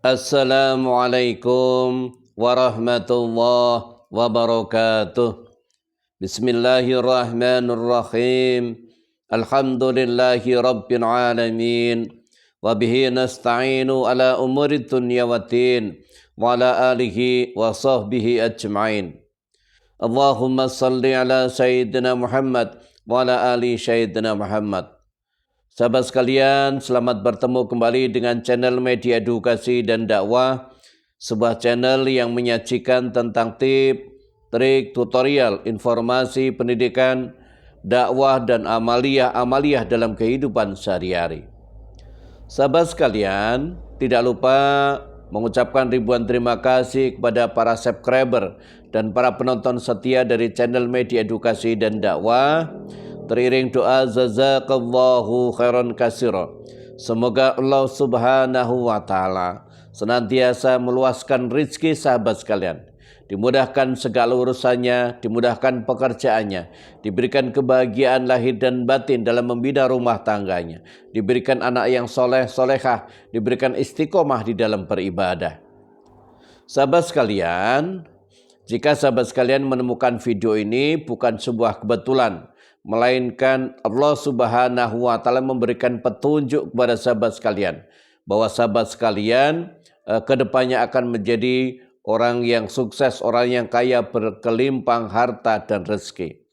Assalamualaikum warahmatullahi wabarakatuh. Bismillahirrahmanirrahim. Alhamdulillahi rabbil alamin. Wabihi nasta'inu ala umuri dunya waddin. Wa ala alihi wa sahbihi ajma'in. Allahumma salli ala Sayyidina Muhammad wa ala ali Sayyidina Muhammad. Sahabat sekalian, selamat bertemu kembali dengan channel Media Edukasi dan Dakwah, sebuah channel yang menyajikan tentang tip, trik, tutorial, informasi, pendidikan, dakwah, dan amaliyah dalam kehidupan sehari-hari. Sahabat sekalian, tidak lupa mengucapkan ribuan terima kasih kepada para subscriber dan para penonton setia dari channel Media Edukasi dan Dakwah. Teriring doa jazakallahu khairan katsira. Semoga Allah Subhanahu wa taala senantiasa meluaskan rezeki sahabat sekalian. Dimudahkan segala urusannya, dimudahkan pekerjaannya, diberikan kebahagiaan lahir dan batin dalam membina rumah tangganya, diberikan anak yang soleh solehah, diberikan istiqomah di dalam beribadah. Sahabat sekalian, jika sahabat sekalian menemukan video ini bukan sebuah kebetulan, melainkan Allah Subhanahu wa taala memberikan petunjuk kepada sahabat sekalian bahwa sahabat sekalian kedepannya akan menjadi orang yang sukses, orang yang kaya, berkelimpang harta dan rezeki.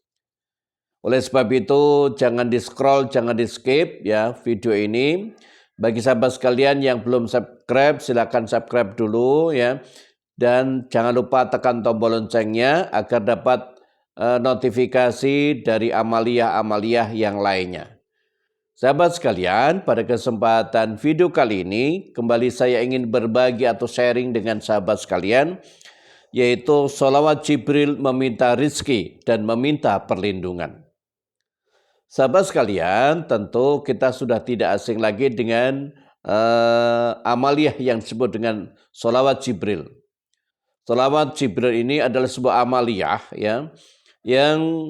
Oleh sebab itu jangan di-scroll, jangan di-skip ya video ini. Bagi sahabat sekalian yang belum subscribe, silakan subscribe dulu ya. Dan jangan lupa tekan tombol loncengnya agar dapat notifikasi dari amaliyah yang lainnya. Sahabat sekalian, pada kesempatan video kali ini kembali saya ingin berbagi atau sharing dengan sahabat sekalian, yaitu sholawat Jibril meminta rizki dan meminta perlindungan. Sahabat sekalian, tentu kita sudah tidak asing lagi dengan amaliyah yang disebut dengan sholawat Jibril. Sholawat Jibril ini adalah sebuah amaliyah ya, yang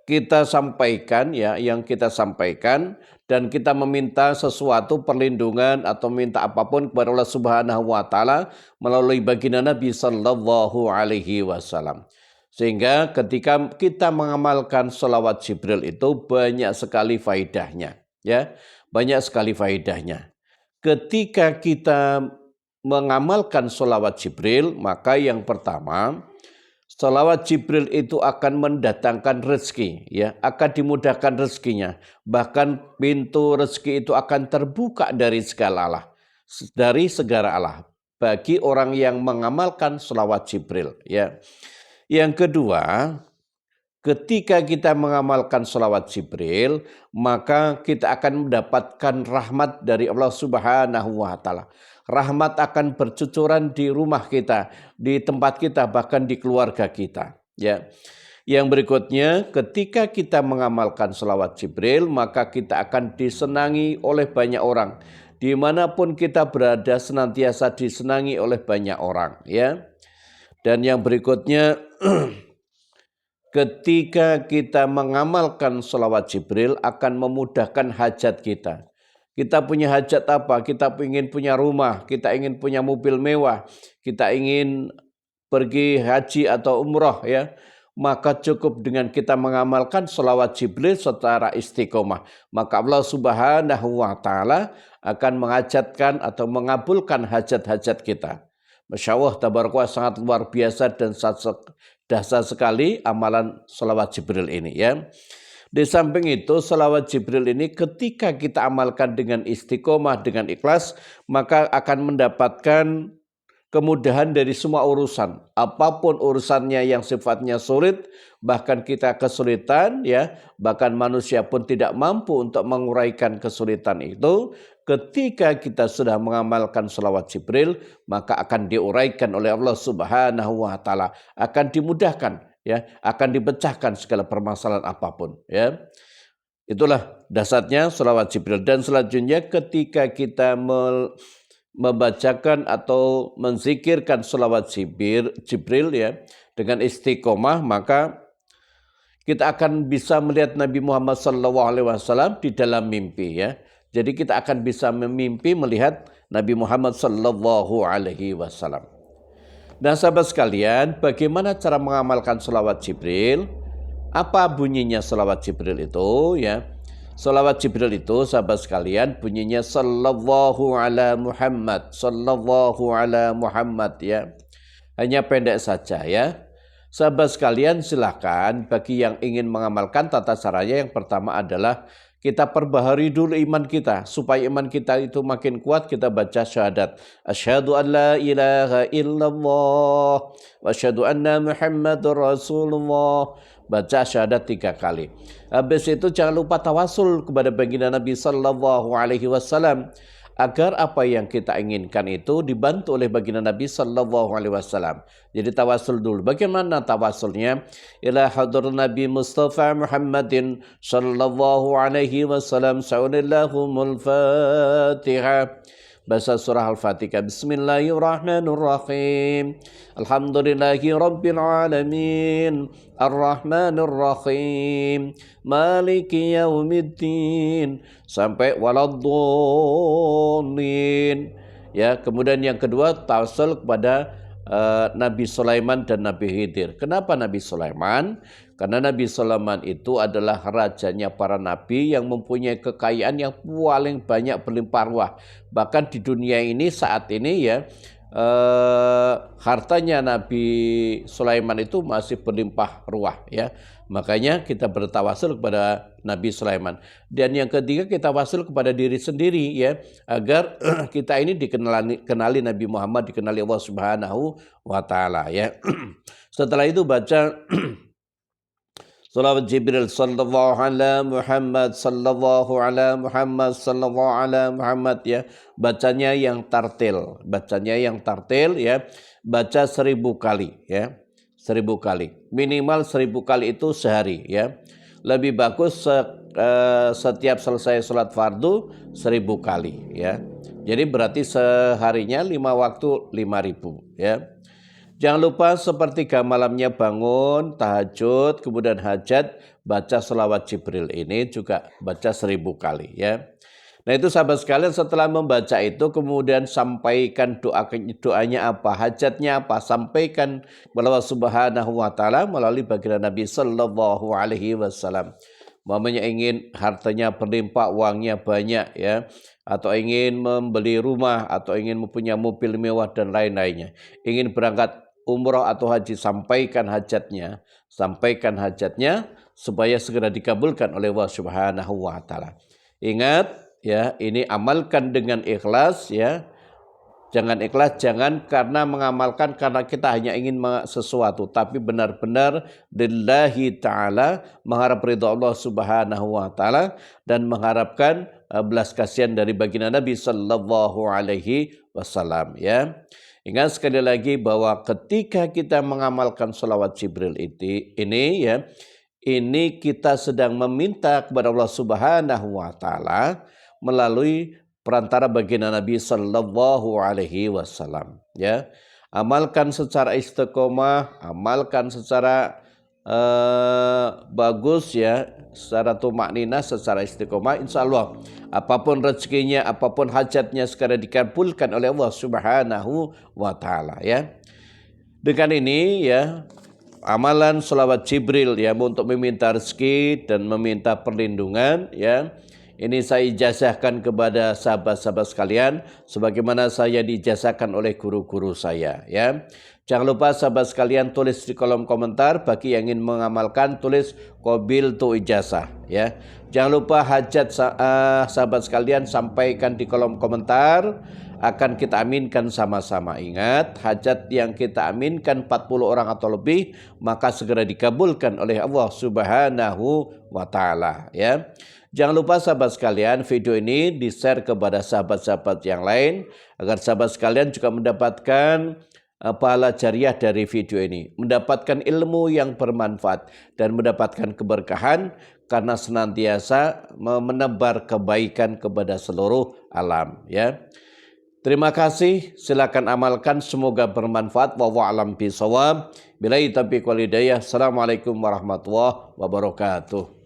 kita sampaikan dan kita meminta sesuatu perlindungan atau minta apapun kepada Allah Subhanahu wa taala melalui baginda Nabi sallallahu alaihi wasallam. Sehingga ketika kita mengamalkan sholawat Jibril itu banyak sekali faedahnya ya, banyak sekali faedahnya. Ketika kita mengamalkan sholawat Jibril, maka yang pertama, sholawat Jibril itu akan mendatangkan rezeki, ya, akan dimudahkan rezekinya. Bahkan pintu rezeki itu akan terbuka dari segala Allah bagi orang yang mengamalkan sholawat Jibril. Ya. Yang kedua, ketika kita mengamalkan sholawat Jibril, maka kita akan mendapatkan rahmat dari Allah Subhanahu wa taala. Rahmat akan bercucuran di rumah kita, di tempat kita, bahkan di keluarga kita. Ya. Yang berikutnya, ketika kita mengamalkan sholawat Jibril, maka kita akan disenangi oleh banyak orang. Dimanapun kita berada, senantiasa disenangi oleh banyak orang. Ya. Dan yang berikutnya, ketika kita mengamalkan sholawat Jibril akan memudahkan hajat kita. Kita punya hajat apa? Kita ingin punya rumah, kita ingin punya mobil mewah, kita ingin pergi haji atau umroh ya. Maka cukup dengan kita mengamalkan sholawat Jibril secara istiqomah. Maka Allah Subhanahu wa taala akan menghajatkan atau mengabulkan hajat-hajat kita. Masya Allah, tabarakallah, sangat luar biasa dan dahsyat sekali amalan sholawat Jibril ini ya. Di samping itu, sholawat Jibril ini ketika kita amalkan dengan istiqomah, dengan ikhlas, maka akan mendapatkan kemudahan dari semua urusan. Apapun urusannya yang sifatnya sulit, bahkan kita kesulitan, ya, bahkan manusia pun tidak mampu untuk menguraikan kesulitan itu. Ketika kita sudah mengamalkan sholawat Jibril, maka akan diuraikan oleh Allah Subhanahu wa taala, akan dimudahkan, ya, akan dipecahkan segala permasalahan apapun, ya. Itulah dasarnya sholawat Jibril. Dan selanjutnya ketika kita membacakan atau menzikirkan sholawat Jibril ya dengan istiqomah, maka kita akan bisa melihat Nabi Muhammad SAW di dalam mimpi ya. Jadi kita akan bisa memimpi melihat Nabi Muhammad sallallahu alaihi wasallam. Nah, sahabat sekalian, bagaimana cara mengamalkan selawat Jibril? Apa bunyinya selawat Jibril itu ya? Selawat Jibril itu sahabat sekalian bunyinya sallallahu ala Muhammad, sallallahu ala Muhammad ya. Hanya pendek saja ya. Sahabat sekalian silakan bagi yang ingin mengamalkan tata caranya yang pertama adalah kita perbaharui dulu iman kita. Supaya iman kita itu makin kuat kita baca syahadat. Asyhadu an la ilaha illallah wa asyhadu anna Muhammadur Rasulullah. Baca syahadat 3 kali. Habis itu jangan lupa tawasul kepada baginda Nabi sallallahu alaihi wasallam agar apa yang kita inginkan itu dibantu oleh baginda Nabi sallallahu alaihi wasallam. Jadi tawasul dulu. Bagaimana tawasulnya? Ila hadur Nabi Mustafa Muhammadin sallallahu alaihi wasallam sa'unillahumul Fatihah. Baca surah Al-Fatihah. Bismillahirrahmanirrahim. Alhamdulillahi Rabbil Alamin. Ar-Rahmanir Rahim. Maliki Yaumiddin. Sampai waladdallin. Ya, kemudian yang kedua tawasul kepada Nabi Sulaiman dan Nabi Khidir. Kenapa Nabi Sulaiman? Karena Nabi Sulaiman itu adalah rajanya para nabi yang mempunyai kekayaan yang paling banyak berlimpah ruah. Bahkan di dunia ini saat ini ya hartanya Nabi Sulaiman itu masih berlimpah ruah ya. Makanya kita bertawasul kepada Nabi Sulaiman. Dan yang ketiga kita tawasul kepada diri sendiri ya, agar kita ini dikenali Nabi Muhammad, dikenali Allah Subhanahu wa taala ya. Setelah itu baca Salawat Jibril sallallahu ala Muhammad sallallahu ala Muhammad sallallahu ala Muhammad ya. Bacanya yang tartil, ya. Baca 1000 kali ya. 1000 kali. Minimal 1000 kali itu sehari ya. Lebih bagus setiap selesai sholat fardu 1000 kali ya. Jadi berarti seharinya 5 waktu 5000 ya. Jangan lupa sepertiga malamnya bangun, tahajud, kemudian hajat, baca selawat Jibril ini juga baca 1000 kali ya. Nah itu sahabat sekalian setelah membaca itu kemudian sampaikan doanya apa, hajatnya apa, sampaikan kepada Allah Subhanahu wa taala melalui baginda Nabi sallallahu alaihi wasallam. Mamanya ingin hartanya berlimpah, uangnya banyak ya, atau ingin membeli rumah, atau ingin mempunyai mobil mewah dan lain-lainnya. Ingin berangkat umroh atau haji, sampaikan hajatnya supaya segera dikabulkan oleh Allah Subhanahu wa taala. Ingat ya, ini amalkan dengan ikhlas ya. Jangan karena mengamalkan karena kita hanya ingin sesuatu, tapi benar-benar lillahi ta'ala, mengharap ridha Allah Subhanahu wa taala dan mengharapkan belas kasihan dari baginda Nabi sallallahu alaihi wasallam ya. Ingat sekali lagi bahwa ketika kita mengamalkan sholawat Jibril ini ya, ini kita sedang meminta kepada Allah Subhanahu wa taala melalui perantara baginda Nabi sallallahu alaihi wasallam ya. Amalkan secara istiqomah, amalkan secara bagus ya, secara tumakninah, secara istiqomah, insya Allah apapun rezekinya, apapun hajatnya segera dikabulkan oleh Allah Subhanahu wa taala ya. Dengan ini ya, amalan sholawat Jibril ya untuk meminta rezeki dan meminta perlindungan ya, ini saya ijazahkan kepada sahabat-sahabat sekalian sebagaimana saya diijazahkan oleh guru-guru saya ya. Jangan lupa sahabat sekalian tulis di kolom komentar, bagi yang ingin mengamalkan tulis qabiltu ijazah ya. Jangan lupa hajat sahabat sekalian sampaikan di kolom komentar, akan kita aminkan sama-sama. Ingat, hajat yang kita aminkan 40 orang atau lebih maka segera dikabulkan oleh Allah Subhanahu wa taala ya. Jangan lupa sahabat sekalian video ini di-share kepada sahabat-sahabat yang lain agar sahabat sekalian juga mendapatkan pahala jariah dari video ini, mendapatkan ilmu yang bermanfaat dan mendapatkan keberkahan karena senantiasa menebar kebaikan kepada seluruh alam ya. Terima kasih, silakan amalkan, semoga bermanfaat. Wallahu a'lam bishawab. Billahi taufiq wal hidayah. Assalamualaikum warahmatullahi wabarakatuh.